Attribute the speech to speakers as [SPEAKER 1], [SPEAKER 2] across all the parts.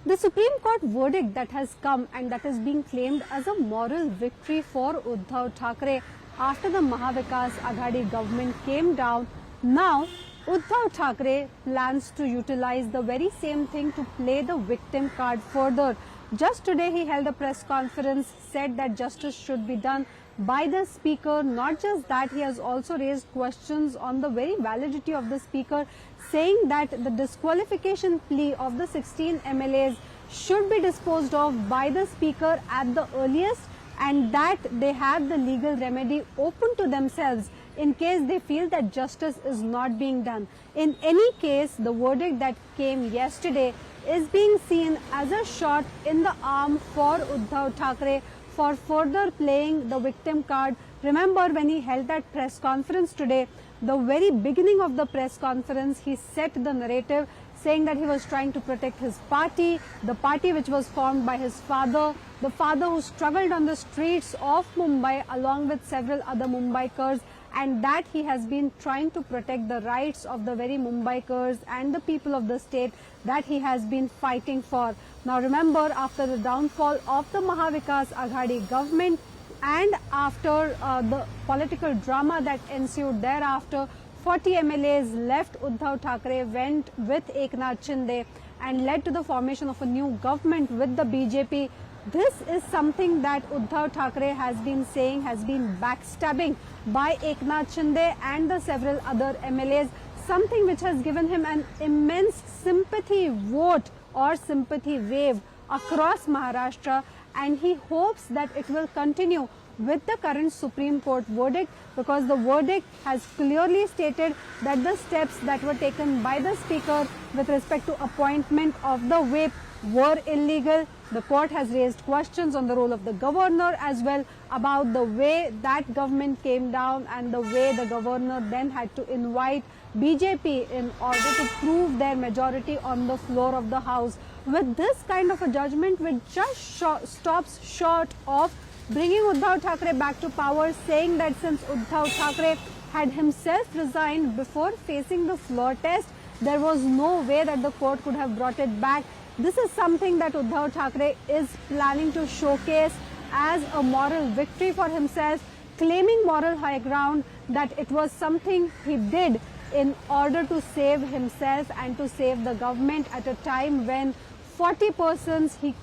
[SPEAKER 1] The Supreme Court verdict that has come and that is being claimed as a moral victory for Uddhav Thackeray after the Mahavikas Aghadi government came down. Now, Uddhav Thackeray plans to utilize the very same thing to play the victim card further. Just today he held a press conference, said that justice should be done by the speaker. Not just that, he has also raised questions on the very validity of the speaker, saying that the disqualification plea of the 16 MLAs should be disposed of by the speaker at the earliest, and that they have the legal remedy open to themselves in case they feel that justice is not being done. In any case, the verdict that came yesterday is being seen as a shot in the arm for Uddhav Thackeray for further playing the victim card. Remember, when he held that press conference today, the very beginning of the press conference, he set the narrative saying that he was trying to protect his party, the party which was formed by his father, the father who struggled on the streets of Mumbai along with several other Mumbaikars, and that he has been trying to protect the rights of the very Mumbaikars and the people of the state that he has been fighting for. Now remember, after the downfall of the Mahavikas Aghadi government and after the political drama that ensued thereafter, 40 MLAs left Uddhav Thackeray, went with Eknath Shinde and led to the formation of a new government with the BJP. This is something that Uddhav Thackeray has been saying has been backstabbing by Eknath Shinde and the several other MLAs, something which has given him an immense sympathy vote or sympathy wave across Maharashtra, and he hopes that it will continue with the current Supreme Court verdict, because the verdict has clearly stated that the steps that were taken by the Speaker with respect to appointment of the whip were illegal. The court has raised questions on the role of the governor as well, about the way that government came down and the way the governor then had to invite BJP in order to prove their majority on the floor of the House. With this kind of a judgment, which just stops short of bringing Uddhav Thackeray back to power, saying that since Uddhav Thackeray had himself resigned before facing the floor test, there was no way that the court could have brought it back. This is something that Uddhav Thackeray is planning to showcase as a moral victory for himself, claiming moral high ground, that it was something he did in order to save himself and to save the government at a time when 40 persons he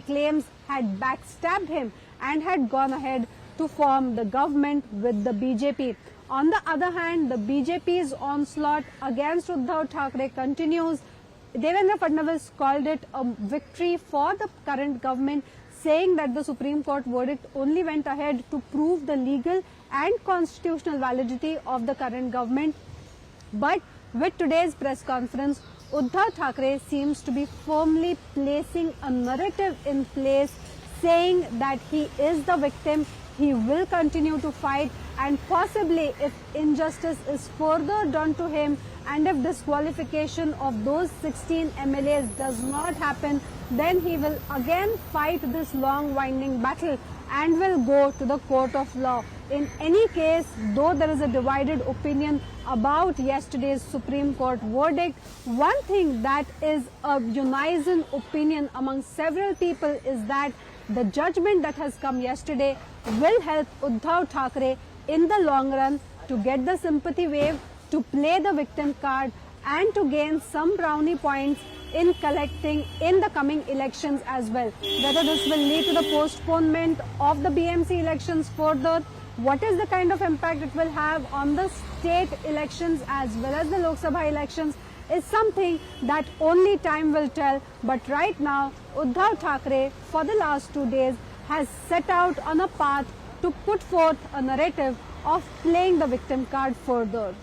[SPEAKER 1] claims had backstabbed him and had gone ahead to form the government with the BJP. On the other hand, the BJP's onslaught against Uddhav Thackeray continues. Devendra Fadnavis called it a victory for the current government, saying that the Supreme Court verdict only went ahead to prove the legal and constitutional validity of the current government. But with today's press conference, Uddhav Thackeray seems to be firmly placing a narrative in place, saying that he is the victim, he will continue to fight, and possibly if injustice is further done to him and if disqualification of those 16 MLAs does not happen, then he will again fight this long winding battle and will go to the court of law. In any case, though there is a divided opinion about yesterday's Supreme Court verdict, one thing that is a unison opinion among several people is that the judgment that has come yesterday will help Uddhav Thackeray in the long run to get the sympathy wave, to play the victim card, and to gain some brownie points in collecting in the coming elections as well. Whether this will lead to the postponement of the BMC elections further, what is the kind of impact it will have on the state elections as well as the Lok Sabha elections, is something that only time will tell. But right now, Uddhav Thackeray for the last 2 days has set out on a path to put forth a narrative of playing the victim card further.